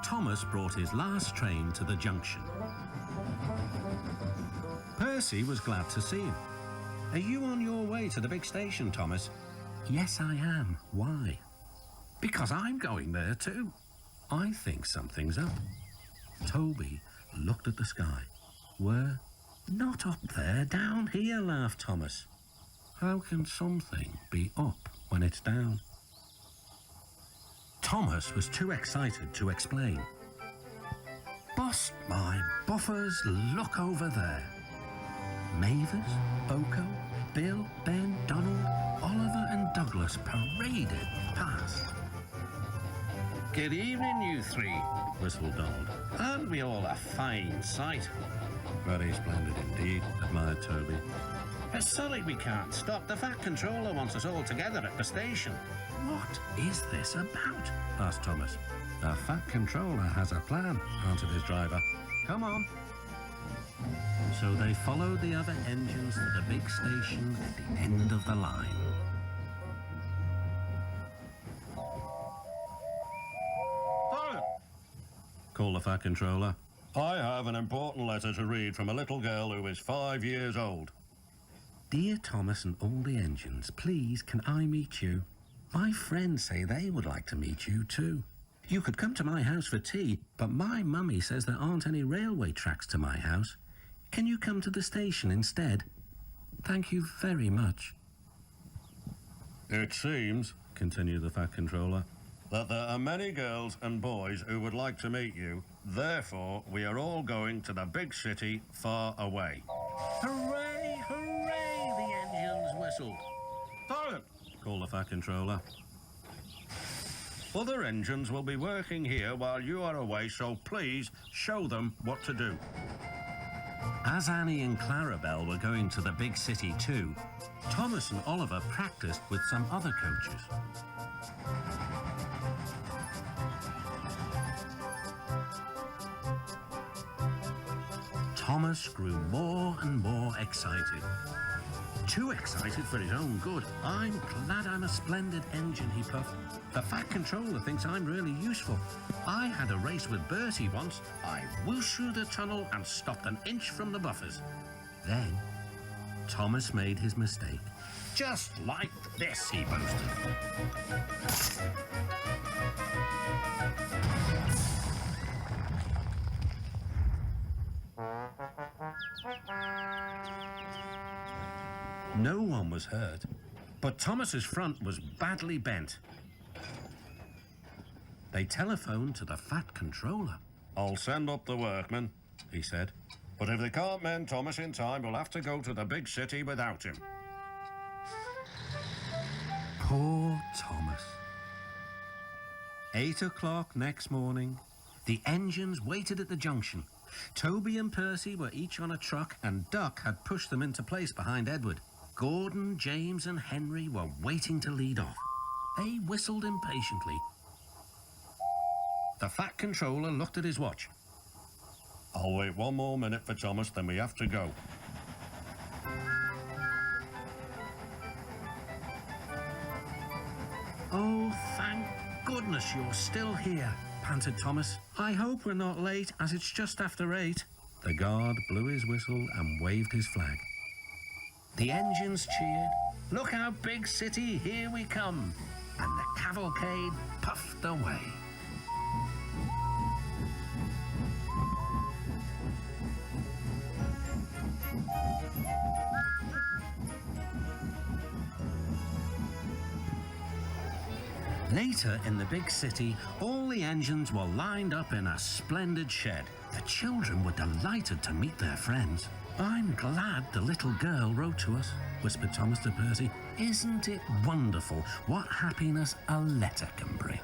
Thomas brought his last train to the junction. Percy was glad to see him. "Are you on your way to the big station, Thomas?" "Yes, I am. Why?" "Because I'm going there too." "I think something's up." Toby looked at the sky. "Where?" "Not up there, down here," laughed Thomas. "How can something be up when it's down?" Thomas was too excited to explain. "Bust my buffers, look over there. Mavis, Boko, Bill, Ben, Donald, Oliver and Douglas paraded past." "Good evening, you three," whistled Donald. "Aren't we all a fine sight?" "Very splendid indeed," admired Toby. "Sorry we can't stop. The Fat Controller wants us all together at the station." "What is this about?" asked Thomas. "The Fat Controller has a plan," answered his driver. "Come on." So they followed the other engines to the big station at the end of the line. "Fire!" called the Fat Controller. "I have an important letter to read from a little girl who is 5 years old." "Dear Thomas and all the engines, please can I meet you? My friends say they would like to meet you too. You could come to my house for tea, but my mummy says there aren't any railway tracks to my house. Can you come to the station instead? Thank you very much." "It seems," continued the Fat Controller, "that there are many girls and boys who would like to meet you. Therefore, we are all going to the big city far away." "Hooray, hooray!" the engines whistled. "Fire!" called the Fat Controller. "Other engines will be working here while you are away, so please show them what to do." As Annie and Clarabelle were going to the big city too, Thomas and Oliver practiced with some other coaches. Thomas grew more and more excited. Too excited for his own good. "I'm glad I'm a splendid engine," he puffed. "The Fat Controller thinks I'm really useful. I had a race with Bertie once. I whooshed through the tunnel and stopped an inch from the buffers." Then Thomas made his mistake. "Just like this," he boasted. No one was hurt, but Thomas's front was badly bent. They telephoned to the Fat Controller. "I'll send up the workmen," he said. "But if they can't mend Thomas in time, we'll have to go to the big city without him." Poor Thomas. 8 o'clock next morning. The engines waited at the junction. Toby and Percy were each on a truck, and Duck had pushed them into place behind Edward. Gordon, James and Henry were waiting to lead off. They whistled impatiently. The Fat Controller looked at his watch. "I'll wait one more minute for Thomas, then we have to go." "Oh, thank goodness you're still here," panted Thomas. "I hope we're not late, as it's just after 8. The guard blew his whistle and waved his flag. The engines cheered. "Look out, big city, here we come!" And the cavalcade puffed away. Later in the big city, all the engines were lined up in a splendid shed. The children were delighted to meet their friends. "I'm glad the little girl wrote to us," whispered Thomas to Percy. "Isn't it wonderful what happiness a letter can bring?"